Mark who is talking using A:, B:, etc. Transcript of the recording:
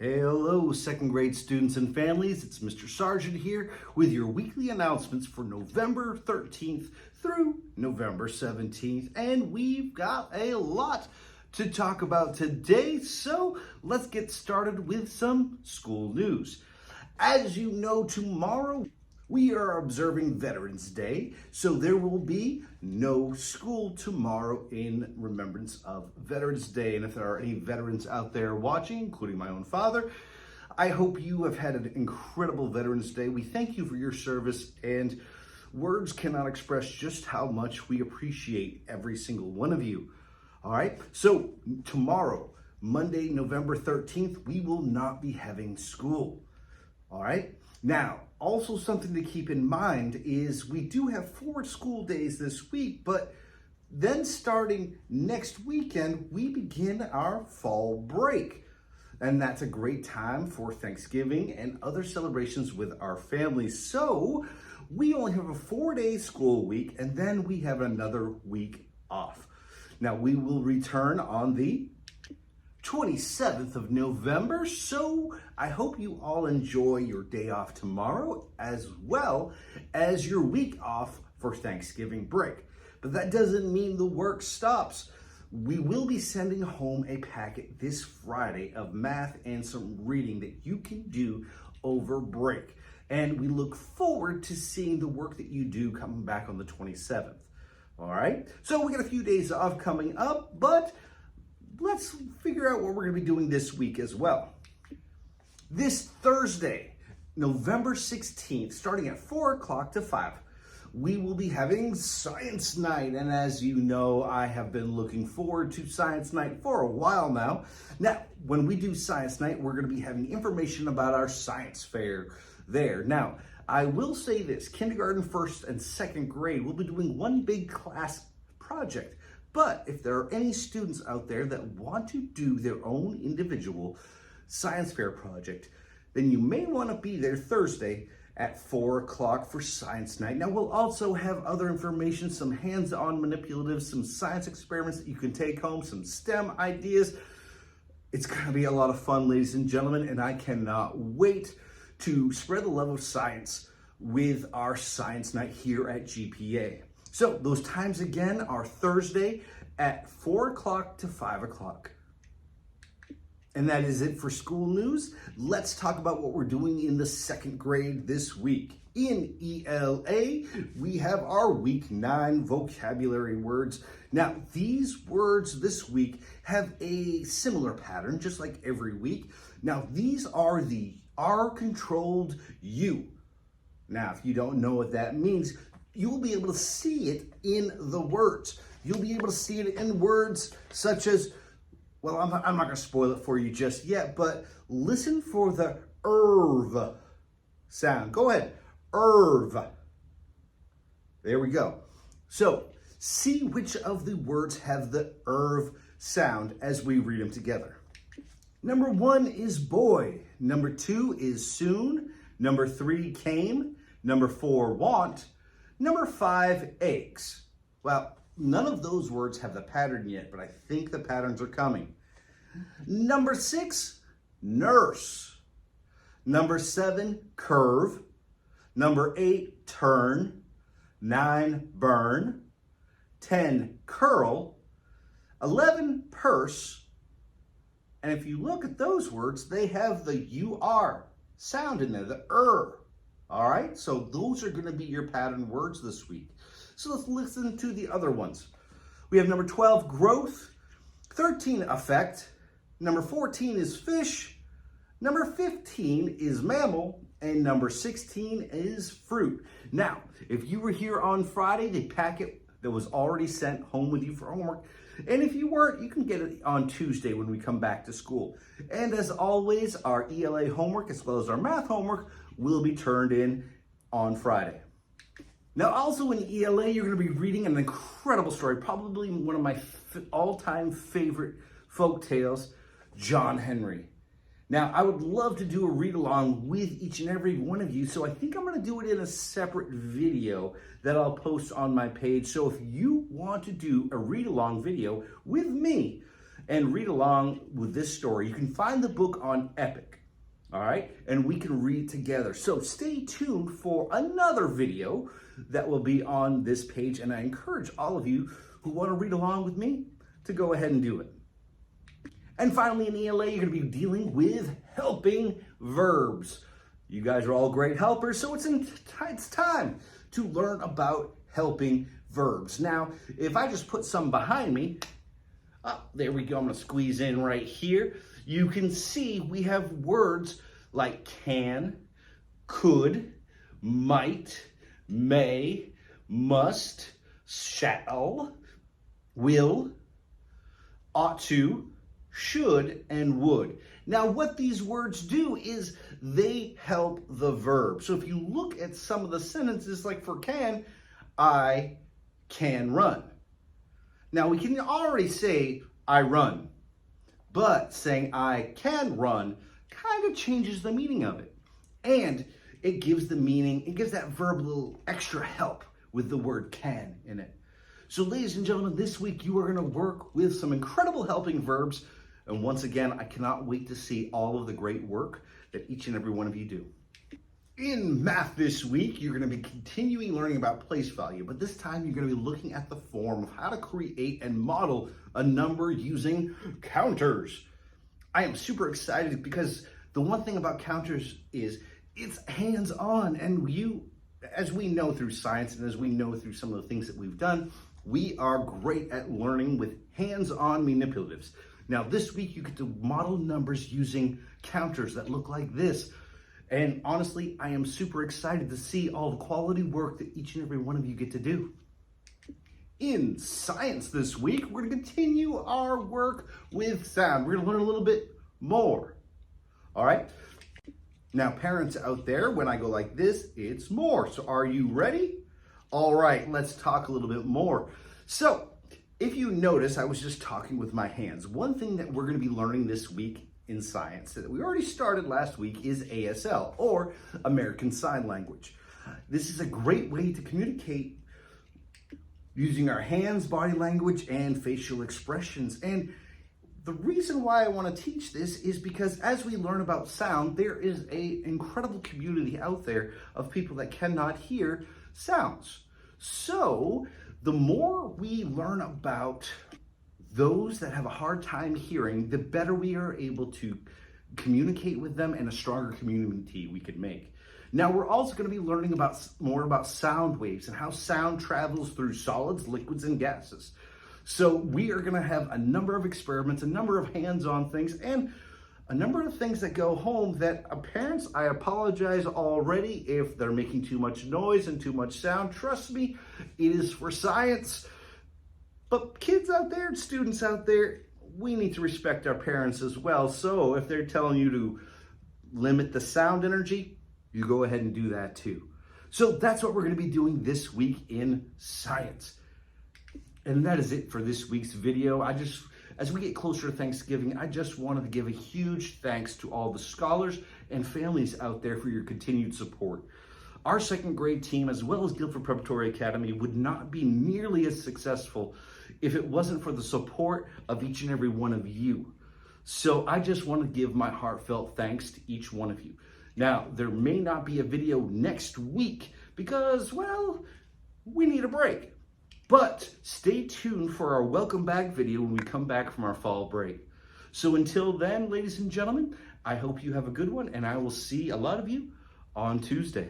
A: Hello, second grade students and families. It's Mr. Sargent here with your weekly announcements for November 13th through November 17th. And we've got a lot to talk about today, so let's get started with some school news. As you know, tomorrow we are observing Veterans Day, so there will be no school tomorrow in remembrance of Veterans Day. And if there are any veterans out there watching, including my own father, I hope you have had an incredible Veterans Day. We thank you for your service, and words cannot express just how much we appreciate every single one of you. All right, so tomorrow, Monday, November 13th, we will not be having school. All right. Now, also something to keep in mind is we do have 4 school days this week, but then starting next weekend, we begin our fall break. And that's a great time for Thanksgiving and other celebrations with our families. So we only have a 4-day school week, and then we have another week off. Now, we will return on the 27th of November, so I hope you all enjoy your day off tomorrow as well as your week off for Thanksgiving break. But that doesn't mean the work stops. We will be sending home a packet this Friday of math and some reading that you can do over break. And we look forward to seeing the work that you do coming back on the 27th. All right, so we got a few days off coming up, but let's figure out what we're going to be doing this week as well. This Thursday, November 16th, starting at 4 o'clock to 5, we will be having Science Night. And as you know, I have been looking forward to Science Night for a while now. Now, when we do Science Night, we're going to be having information about our science fair there. Now, I will say this, kindergarten, first and second grade, we'll be doing one big class project. But if there are any students out there that want to do their own individual science fair project, then you may want to be there Thursday at 4 o'clock for Science Night. Now, we'll also have other information, some hands-on manipulatives, some science experiments that you can take home, some STEM ideas. It's going to be a lot of fun, ladies and gentlemen, and I cannot wait to spread the love of science with our Science Night here at GPA. So those times again are Thursday at 4 o'clock to 5 o'clock. And that is it for school news. Let's talk about what we're doing in the second grade this week. In ELA, we have our week 9 vocabulary words. Now, these words this week have a similar pattern, just like every week. Now, these are the R-controlled U. Now, if you don't know what that means, you'll be able to see it in the words. You'll be able to see it in words such as, well, I'm not going to spoil it for you just yet, but listen for the ERV sound. Go ahead, ERV. There we go. So, see which of the words have the ERV sound as we read them together. Number 1 is boy. Number 2 is soon. Number 3, came. Number 4, want. Number 5, aches. Well, none of those words have the pattern yet, but I think the patterns are coming. Number 6, nurse. Number 7, curve. Number 8, turn. 9, burn. 10, curl. 11, purse. And if you look at those words, they have the UR sound in there, the All right, so those are going to be your pattern words this week. So let's listen to the other ones. We have number 12, growth. 13, effect. Number 14 is fish. Number 15 is mammal. And number 16 is fruit. Now, if you were here on Friday, the packet that was already sent home with you for homework. And if you weren't, you can get it on Tuesday when we come back to school. And as always, our ELA homework as well as our math homework will be turned in on Friday. Now, also in ELA, you're going to be reading an incredible story, probably one of my all-time favorite folk tales, John Henry. Now, I would love to do a read-along with each and every one of you, so I think I'm going to do it in a separate video that I'll post on my page. So if you want to do a read-along video with me and read along with this story. You can find the book on Epic, all right? And we can read together. So stay tuned for another video that will be on this page, and I encourage all of you who want to read along with me to go ahead and do it. And finally, in ELA, you're going to be dealing with helping verbs. You guys are all great helpers, so it's time to learn about helping verbs. Now, if I just put some behind me, there we go, I'm going to squeeze in right here. You can see we have words like can, could, might, may, must, shall, will, ought to, should, and would. Now, what these words do is they help the verb. So if you look at some of the sentences, like for can, I can run. Now, we can already say I run, but saying I can run kind of changes the meaning of it. And it gives the meaning, it gives that verb a little extra help with the word can in it. So ladies and gentlemen, this week you are going to work with some incredible helping verbs. And once again, I cannot wait to see all of the great work that each and every one of you do. In math this week, you're going to be continuing learning about place value, but this time you're going to be looking at the form of how to create and model a number using counters. I am super excited because the one thing about counters is it's hands-on, and as we know through science and as we know through some of the things that we've done, we are great at learning with hands-on manipulatives. Now, this week you get to model numbers using counters that look like this. And honestly, I am super excited to see all the quality work that each and every one of you get to do. In science this week, we're going to continue our work with sound. We're going to learn a little bit more. All right? Now, parents out there, when I go like this, it's more. So are you ready? All right, let's talk a little bit more. So, if you notice, I was just talking with my hands. One thing that we're going to be learning this week in science that we already started last week is ASL, or American Sign Language. This is a great way to communicate using our hands, body language, and facial expressions. And the reason why I want to teach this is because as we learn about sound, there is an incredible community out there of people that cannot hear sounds. So the more we learn about those that have a hard time hearing, the better we are able to communicate with them and a stronger community we can make. Now, we're also going to be learning more about sound waves and how sound travels through solids, liquids, and gases. So we are going to have a number of experiments, a number of hands-on things, and a number of things that go home that parents, I apologize already if they're making too much noise and too much sound. Trust me, it is for science. But kids out there and students out there, we need to respect our parents as well. So if they're telling you to limit the sound energy, you go ahead and do that too. So that's what we're going to be doing this week in science. And that is it for this week's video. As we get closer to Thanksgiving, I just wanted to give a huge thanks to all the scholars and families out there for your continued support. Our second grade team, as well as Guilford Preparatory Academy, would not be nearly as successful if it wasn't for the support of each and every one of you. So I just want to give my heartfelt thanks to each one of you. Now, there may not be a video next week because, well, we need a break. But stay tuned for our welcome back video when we come back from our fall break. So until then, ladies and gentlemen, I hope you have a good one, and I will see a lot of you on Tuesday.